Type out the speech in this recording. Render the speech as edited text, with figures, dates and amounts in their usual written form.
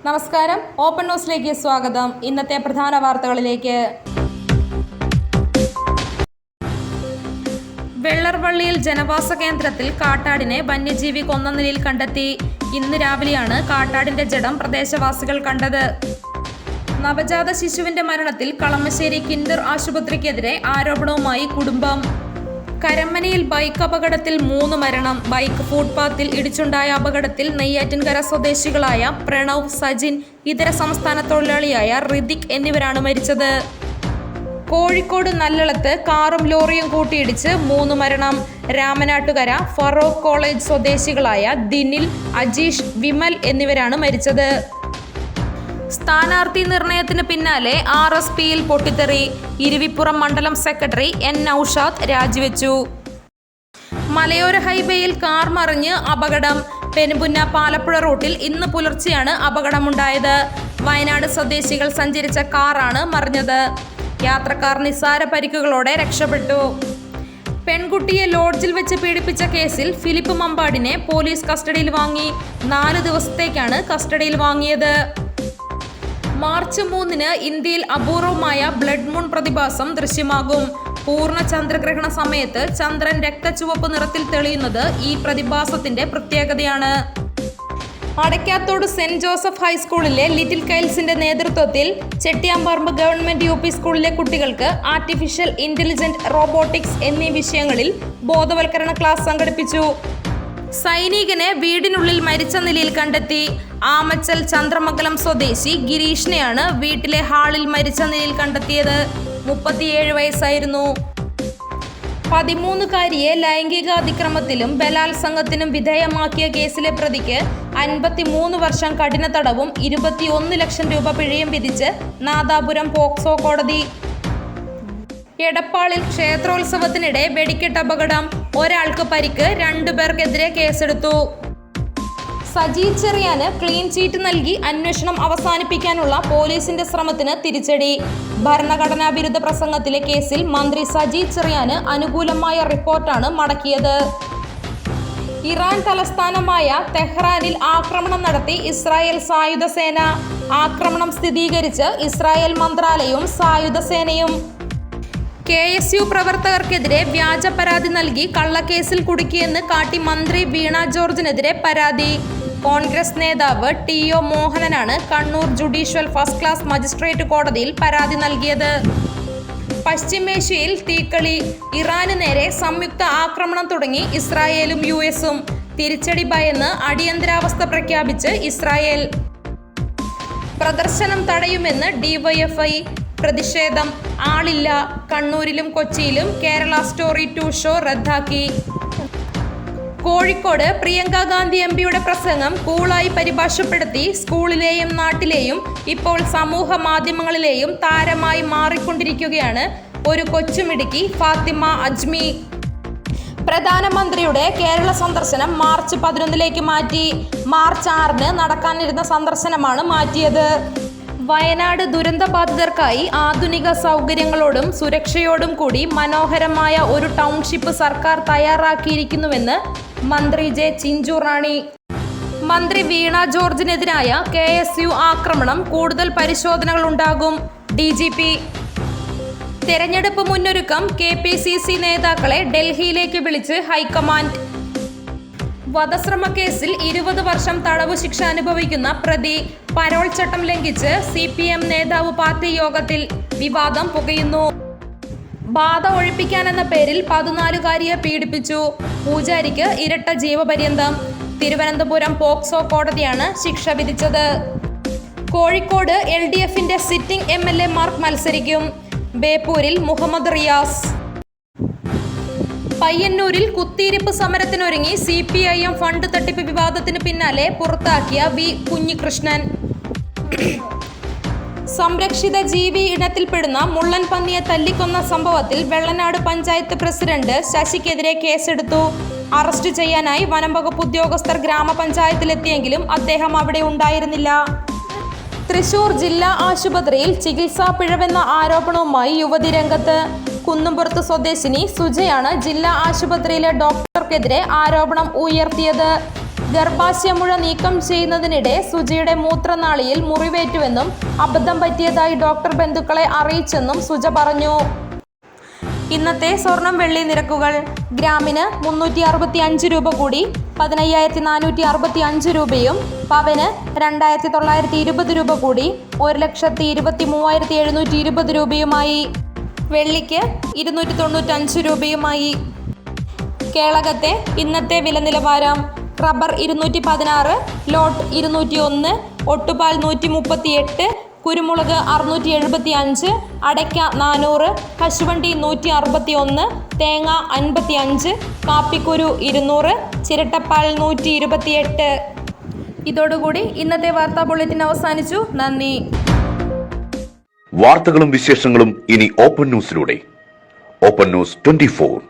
നമസ്കാരം, ഓപ്പൺ ന്യൂസിലേക്ക് സ്വാഗതം. ഇന്നത്തെ പ്രധാന വാർത്തകളിലേക്ക്. വെള്ളർവള്ളിയിൽ ജനവാസ കേന്ദ്രത്തിൽ കാട്ടാടിനെ വന്യജീവി കൊന്ന നിലയിൽ കണ്ടെത്തി. ഇന്ന് രാവിലെയാണ് കാട്ടാടിന്റെ ജഡം പ്രദേശവാസികൾ കണ്ടത്. നവജാത ശിശുവിന്റെ മരണത്തിൽ കളമശ്ശേരി കിൻഡർ ആശുപത്രിക്കെതിരെ ആരോപണവുമായി കുടുംബം. കരമനയിൽ ബൈക്ക് അപകടത്തിൽ 3 മരണം. ബൈക്ക് ഫുട്പാത്തിൽ ഇടിച്ചുണ്ടായ അപകടത്തിൽ നെയ്യാറ്റിൻകര സ്വദേശികളായ പ്രണവ്, സജിൻ, ഇതര സംസ്ഥാന തൊഴിലാളിയായ ഋതിക് എന്നിവരാണ് മരിച്ചത്. കോഴിക്കോട് നല്ലളത്ത് കാറും ലോറിയും കൂട്ടിയിടിച്ച് 3 മരണം. രാമനാട്ടുകര ഫറോക്ക് കോളേജ് സ്വദേശികളായ ദിനിൽ, അജീഷ്, വിമൽ എന്നിവരാണ് മരിച്ചത്. സ്ഥാനാർത്ഥി നിർണയത്തിന് പിന്നാലെ RSPയിൽ പൊട്ടിത്തെറി. ഇരിവിപ്പുറം മണ്ഡലം സെക്രട്ടറി N നൌഷാദ് രാജിവെച്ചു. മലയോര ഹൈവേയിൽ കാർ മറിഞ്ഞ് അപകടം. പെരുമ്പുന്ന പാലപ്പുഴ റൂട്ടിൽ ഇന്ന് പുലർച്ചെയാണ് അപകടമുണ്ടായത്. വയനാട് സ്വദേശികൾ സഞ്ചരിച്ച കാറാണ് മറിഞ്ഞത്. യാത്രക്കാർ നിസ്സാര പരിക്കുകളോടെ രക്ഷപ്പെട്ടു. പെൺകുട്ടിയെ ലോഡ്ജിൽ വെച്ച് പീഡിപ്പിച്ച കേസിൽ ഫിലിപ്പ് മമ്പാടിനെ പോലീസ് കസ്റ്റഡിയിൽ വാങ്ങി. 4 ദിവസത്തേക്കാണ് കസ്റ്റഡിയിൽ വാങ്ങിയത്. മാർച്ച് 3-ന് ഇന്ത്യയിൽ അപൂർവമായ ബ്ലഡ് മൂൺ പ്രതിഭാസം ദൃശ്യമാകും. പൂർണ്ണ ചന്ദ്രഗ്രഹണ സമയത്ത് ചന്ദ്രൻ രക്തചുവപ്പ് നിറത്തിൽ തെളിയുന്നത് ഈ പ്രതിഭാസത്തിന്റെ പ്രത്യേകതയാണ്. അടയ്ക്കാത്തോട് സെന്റ് ജോസഫ് ഹൈസ്കൂളിലെ ലിറ്റിൽ കൈൽസിന്റെ നേതൃത്വത്തിൽ ചെട്ടിയാമ്പറമ്പ് ഗവൺമെന്റ് UP സ്കൂളിലെ കുട്ടികൾക്ക് ആർട്ടിഫിഷ്യൽ ഇന്റലിജന്റ്, റോബോട്ടിക്സ് എന്നീ വിഷയങ്ങളിൽ ബോധവൽക്കരണ ക്ലാസ് സംഘടിപ്പിച്ചു. സൈനികനെ വീടിനുള്ളിൽ മരിച്ച നിലയിൽ കണ്ടെത്തി. ആമച്ചൽ ചന്ദ്രമംഗലം സ്വദേശി ഗിരീഷിനെയാണ് വീട്ടിലെ ഹാളിൽ മരിച്ച നിലയിൽ കണ്ടെത്തിയത്. 37 വയസ്സായിരുന്നു. 13-കാരിയെ ലൈംഗികാതിക്രമത്തിലും ബലാത്സംഗത്തിനും വിധേയമാക്കിയ കേസിലെ പ്രതിക്ക് 53 വർഷം കഠിന തടവും 21 ലക്ഷം രൂപ പിഴയും വിധിച്ച് നാദാപുരം പോക്സോ കോടതി. എടപ്പാളിൽ ക്ഷേത്രോത്സവത്തിനിടെ വെടിക്കെട്ട് അപകടം. ഒരാൾക്ക് പരിക്ക്, 2 പേർക്കെതിരെ കേസെടുത്തു. സജി ചെറിയാന് ക്ലീൻ ചീറ്റ് നൽകി അന്വേഷണം അവസാനിപ്പിക്കാനുള്ള പോലീസിന്റെ ശ്രമത്തിന് തിരിച്ചടി. ഭരണഘടനാ വിരുദ്ധ പ്രസംഗത്തിലെ കേസിൽ മന്ത്രി സജി ചെറിയാന് അനുകൂലമായ റിപ്പോർട്ടാണ് മടക്കിയത്. ഇറാൻ തലസ്ഥാനമായ തെഹ്റാനിൽ ആക്രമണം നടത്തി ഇസ്രായേൽ സായുധ സേന. ആക്രമണം സ്ഥിരീകരിച്ച് ഇസ്രായേൽ മന്ത്രാലയവും സായുധ സേനയും. KSU പ്രവർത്തകർക്കെതിരെ വ്യാജ പരാതി നൽകി കള്ളക്കേസിൽ കുടുക്കിയെന്ന് കാട്ടി മന്ത്രി വീണ ജോർജിനെതിരെ പരാതി. കോൺഗ്രസ് നേതാവ് TO മോഹനനാണ് Kannur judicial first class magistrate കോടതിയിൽ പരാതി നൽകിയത്. പശ്ചിമേഷ്യയിൽ തീക്കളി. ഇറാന് നേരെ സംയുക്ത ആക്രമണം തുടങ്ങി ഇസ്രായേലും US-ഉം. തിരിച്ചടി ഭയന്ന് അടിയന്തരാവസ്ഥ പ്രഖ്യാപിച്ച് ഇസ്രായേൽ. പ്രദർശനം തടയുമെന്ന് DYFI. പ്രതിഷേധം. ആളില്ല. കണ്ണൂരിലും കൊച്ചിയിലും കേരള സ്റ്റോറി 2 ഷോ റദ്ദാക്കി. കോഴിക്കോട് പ്രിയങ്ക ഗാന്ധി MPയുടെ പ്രസംഗം കൂളായി പരിഭാഷപ്പെടുത്തി സ്കൂളിലെയും നാട്ടിലെയും ഇപ്പോൾ സമൂഹ മാധ്യമങ്ങളിലെയും താരമായി മാറിക്കൊണ്ടിരിക്കുകയാണ് ഒരു കൊച്ചുമിടുക്കി ഫാത്തിമ അജ്മി. പ്രധാനമന്ത്രിയുടെ കേരള സന്ദർശനം മാർച്ച് 11-ലേക്ക് മാറ്റി. മാർച്ച് 6-ന് നടക്കാനിരുന്ന സന്ദർശനമാണ് മാറ്റിയത്. വയനാട് ദുരന്തബാധിതർക്കായി ആധുനിക സൗകര്യങ്ങളോടും സുരക്ഷയോടും കൂടി മനോഹരമായ ഒരു ടൗൺഷിപ്പ് സർക്കാർ തയ്യാറാക്കിയിരിക്കുന്നുവെന്ന് മന്ത്രി J ചിഞ്ചുറാണി. മന്ത്രി വീണ ജോർജിനെതിരായ KSU ആക്രമണം കൂടുതൽ പരിശോധനകൾ ഉണ്ടാകും. DGP. തെരഞ്ഞെടുപ്പ് മുന്നൊരുക്കം. KPCC നേതാക്കളെ ഡൽഹിയിലേക്ക് വിളിച്ച് ഹൈക്കമാൻഡ്. വധശ്രമ കേസിൽ 20 വർഷം തടവു ശിക്ഷ അനുഭവിക്കുന്ന പ്രതി പരോൾ ചട്ടം ലംഘിച്ച് CPM നേതാവ് പാർട്ടി യോഗത്തിൽ. വിവാദം പുകയുന്നു. ബാധ ഒഴിപ്പിക്കാനെന്ന പേരിൽ 14-കാരിയെ പീഡിപ്പിച്ചു. പൂജാരിക്ക് ഇരട്ട ജീവപര്യന്തം. തിരുവനന്തപുരം പോക്സോ കോടതിയാണ് ശിക്ഷ വിധിച്ചത്. കോഴിക്കോട് LDFന്റെ സിറ്റിംഗ് MLA മാർ മത്സരിക്കും. ബേപ്പൂരിൽ മുഹമ്മദ് റിയാസ്. പയ്യന്നൂരിൽ കുത്തിയിരിപ്പ് സമരത്തിനൊരുങ്ങി CPIM ഫണ്ട് തട്ടിപ്പ് വിവാദത്തിന് പിന്നാലെ പുറത്താക്കിയ V കുഞ്ഞികൃഷ്ണൻ. സംരക്ഷിത ജീവി ഇനത്തിൽപ്പെടുന്ന മുള്ളൻ പന്നിയെ തല്ലിക്കൊന്ന സംഭവത്തിൽ വെള്ളനാട് പഞ്ചായത്ത് പ്രസിഡന്റ് ശശിക്കെതിരെ കേസെടുത്തു. അറസ്റ്റ് ചെയ്യാനായി വനംവകുപ്പ് ഉദ്യോഗസ്ഥർ ഗ്രാമപഞ്ചായത്തിലെത്തിയെങ്കിലും അദ്ദേഹം അവിടെ ഉണ്ടായിരുന്നില്ല. തൃശൂർ ജില്ലാ ആശുപത്രിയിൽ ചികിത്സാ പിഴവെന്ന ആരോപണവുമായി യുവതി രംഗത്ത്. കുന്നുംപുറത്ത് സ്വദേശിനി സുജയാണ് ജില്ലാ ആശുപത്രിയിലെ ഡോക്ടർക്കെതിരെ ആരോപണം ഉയർത്തിയത്. ഗർഭാശയമുഴ നീക്കം ചെയ്യുന്നതിനിടെ സുജയുടെ മൂത്രനാളിയിൽ മുറിവേറ്റുവെന്നും അബദ്ധം പറ്റിയതായി ഡോക്ടർ ബന്ധുക്കളെ അറിയിച്ചെന്നും സുജ പറഞ്ഞു. ഇന്നത്തെ സ്വർണം വെള്ളി നിരക്കുകൾ: ഗ്രാമിന് 365 രൂപ കൂടി 15,465 രൂപയും, പവന് 2,920 രൂപ കൂടി 1,23,720 രൂപയുമായി. വെള്ളിക്ക് 295 രൂപയുമായി. കേളകത്തെ ഇന്നത്തെ വില നിലവാരം: റബ്ബർ 216, ലോട്ട് 201, ഒട്ടുപാൽ 138, കുരുമുളക് 675, അടയ്ക്ക 400, കശുവണ്ടി 161, തേങ്ങ 55, കാപ്പിക്കുരു 200, ചിരട്ടപ്പാൽ 128. ഇതോടുകൂടി ഇന്നത്തെ വാർത്താ ബുള്ളറ്റിൻ അവസാനിച്ചു. നന്ദി. വാർത്തകളും വിശേഷങ്ങളും ഇനി ഓപ്പൺ ന്യൂസിലൂടെ. Open news 24.